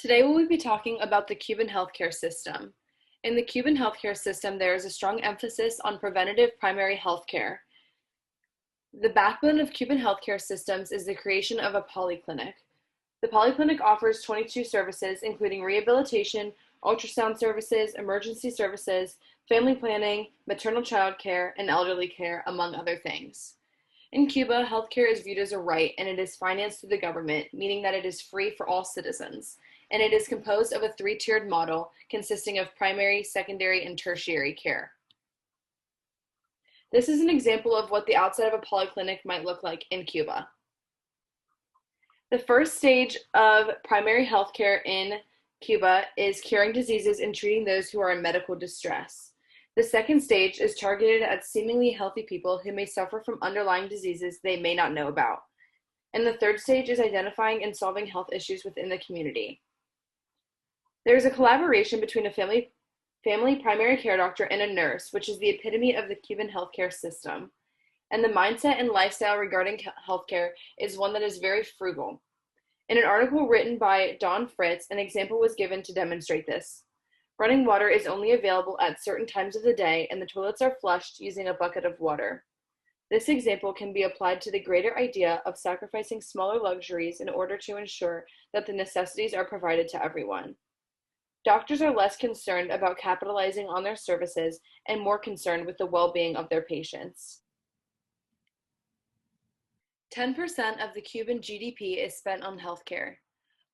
Today we will be talking about the Cuban healthcare system. In the Cuban healthcare system, there is a strong emphasis on preventative primary healthcare. The backbone of Cuban healthcare systems is the creation of a polyclinic. The polyclinic offers 22 services, including rehabilitation, ultrasound services, emergency services, family planning, maternal child care, and elderly care, among other things. In Cuba, healthcare is viewed as a right and it is financed through the government, meaning that it is free for all citizens. And it is composed of a three-tiered model consisting of primary, secondary, and tertiary care. This is an example of what the outside of a polyclinic might look like in Cuba. The first stage of primary healthcare in Cuba is curing diseases and treating those who are in medical distress. The second stage is targeted at seemingly healthy people who may suffer from underlying diseases they may not know about. And the third stage is identifying and solving health issues within the community. There is a collaboration between a family primary care doctor and a nurse, which is the epitome of the Cuban healthcare system. And the mindset and lifestyle regarding healthcare is one that is very frugal. In an article written by Don Fritz, an example was given to demonstrate this. Running water is only available at certain times of the day, and the toilets are flushed using a bucket of water. This example can be applied to the greater idea of sacrificing smaller luxuries in order to ensure that the necessities are provided to everyone. Doctors are less concerned about capitalizing on their services and more concerned with the well-being of their patients. 10% of the Cuban GDP is spent on healthcare.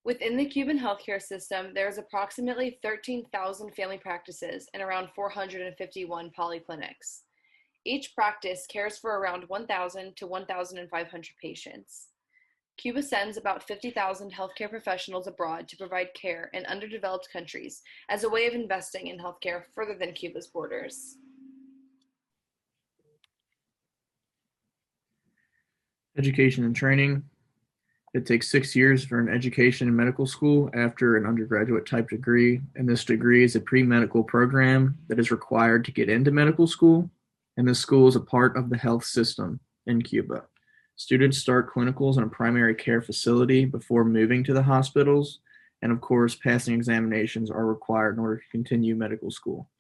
Within the Cuban healthcare system, there is approximately 13,000 family practices and around 451 polyclinics. Each practice cares for around 1,000 to 1,500 patients. Cuba sends about 50,000 healthcare professionals abroad to provide care in underdeveloped countries as a way of investing in healthcare further than Cuba's borders. Education and training. It takes 6 years for an education in medical school after an undergraduate type degree, and this degree is a pre-medical program that is required to get into medical school, and this school is a part of the health system in Cuba. Students start clinicals in a primary care facility before moving to the hospitals, and of course, passing examinations are required in order to continue medical school.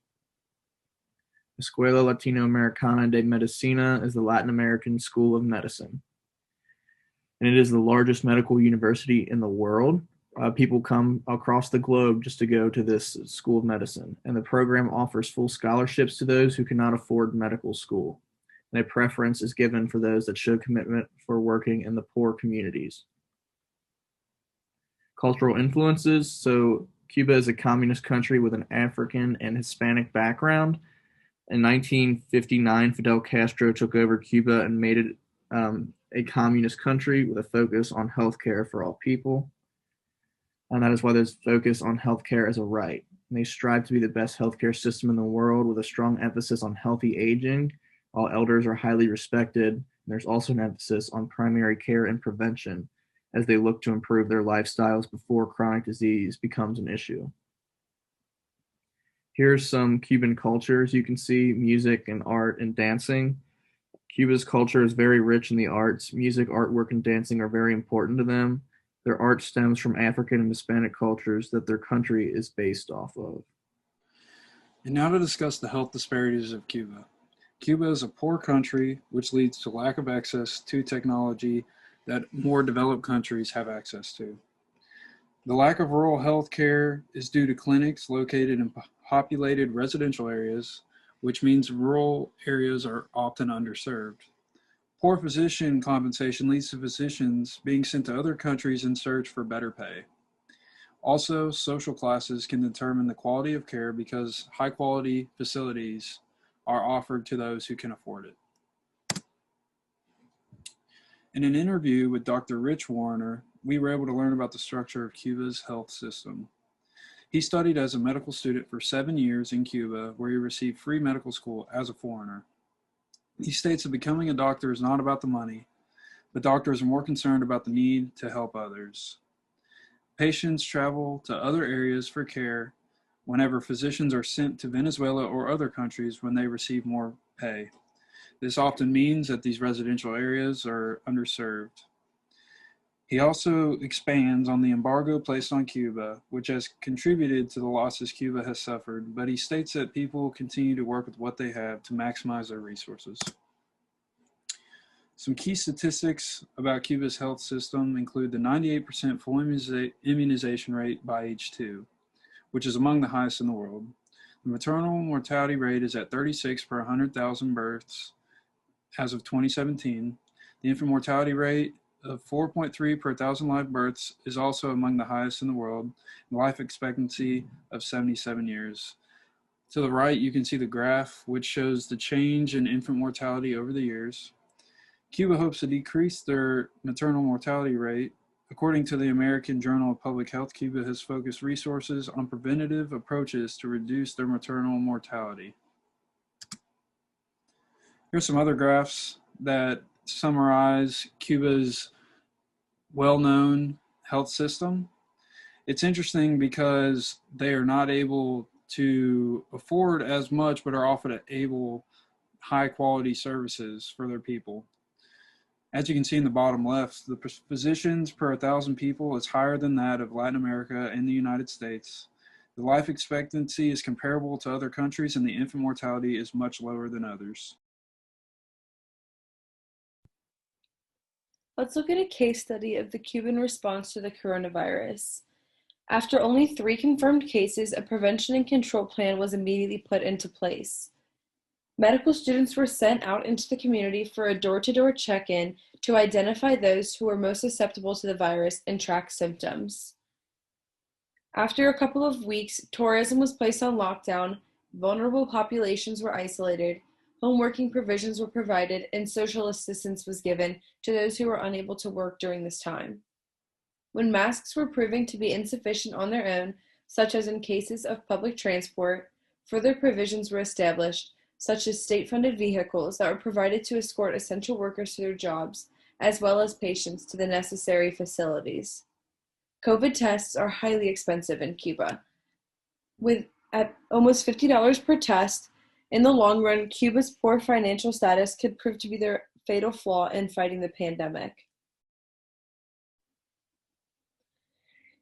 Escuela Latinoamericana de Medicina is the Latin American School of Medicine, and it is the largest medical university in the world. People come across the globe just to go to this school of medicine, and the program offers full scholarships to those who cannot afford medical school. And a preference is given for those that show commitment for working in the poor communities. Cultural influences. So Cuba is a communist country with an African and Hispanic background. In 1959, Fidel Castro took over Cuba and made it a communist country with a focus on healthcare for all people. And that is why there's focus on healthcare as a right. And they strive to be the best healthcare system in the world with a strong emphasis on healthy aging. All elders are highly respected. And there's also an emphasis on primary care and prevention as they look to improve their lifestyles before chronic disease becomes an issue. Here's some Cuban cultures. You can see music and art and dancing. Cuba's culture is very rich in the arts. Music, artwork, and dancing are very important to them. Their art stems from African and Hispanic cultures that their country is based off of. And now to discuss the health disparities of Cuba. Cuba is a poor country, which leads to lack of access to technology that more developed countries have access to. The lack of rural health care is due to clinics located in populated residential areas, which means rural areas are often underserved. Poor physician compensation leads to physicians being sent to other countries in search for better pay. Also, social classes can determine the quality of care because high-quality facilities are offered to those who can afford it. In an interview with Dr. Rich Warner, we were able to learn about the structure of Cuba's health system. He studied as a medical student for 7 years in Cuba, where he received free medical school as a foreigner. He states that becoming a doctor is not about the money, but doctors are more concerned about the need to help others. Patients travel to other areas for care whenever physicians are sent to Venezuela or other countries when they receive more pay. This often means that these residential areas are underserved. He also expands on the embargo placed on Cuba, which has contributed to the losses Cuba has suffered, but he states that people continue to work with what they have to maximize their resources. Some key statistics about Cuba's health system include the 98% full immunization rate by age 2, which is among the highest in the world. The maternal mortality rate is at 36 per 100,000 births as of 2017. The infant mortality rate of 4.3 per 1,000 live births is also among the highest in the world, and life expectancy of 77 years. To the right, you can see the graph, which shows the change in infant mortality over the years. Cuba hopes to decrease their maternal mortality rate. According to the American Journal of Public Health, Cuba has focused resources on preventative approaches to reduce their maternal mortality. Here's some other graphs that summarize Cuba's well-known health system. It's interesting because they are not able to afford as much, but are often able high-quality services for their people. As you can see in the bottom left, the physicians per 1,000 people is higher than that of Latin America and the United States. The life expectancy is comparable to other countries, and the infant mortality is much lower than others. Let's look at a case study of the Cuban response to the coronavirus. After only 3 confirmed cases, a prevention and control plan was immediately put into place. Medical students were sent out into the community for a door-to-door check-in to identify those who were most susceptible to the virus and track symptoms. After a couple of weeks, tourism was placed on lockdown, vulnerable populations were isolated, home working provisions were provided, and social assistance was given to those who were unable to work during this time. When masks were proving to be insufficient on their own, such as in cases of public transport, further provisions were established, such as state-funded vehicles that were provided to escort essential workers to their jobs, as well as patients to the necessary facilities. COVID tests are highly expensive in Cuba. At almost $50 per test, in the long run, Cuba's poor financial status could prove to be their fatal flaw in fighting the pandemic.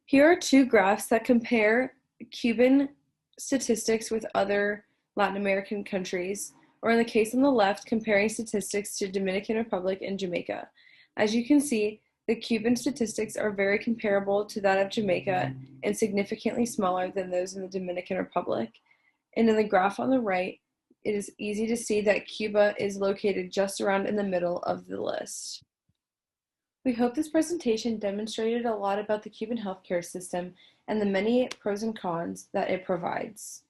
Here are 2 graphs that compare Cuban statistics with other Latin American countries, or in the case on the left, comparing statistics to Dominican Republic and Jamaica. As you can see, the Cuban statistics are very comparable to that of Jamaica and significantly smaller than those in the Dominican Republic. And in the graph on the right, it is easy to see that Cuba is located just around in the middle of the list. We hope this presentation demonstrated a lot about the Cuban healthcare system and the many pros and cons that it provides.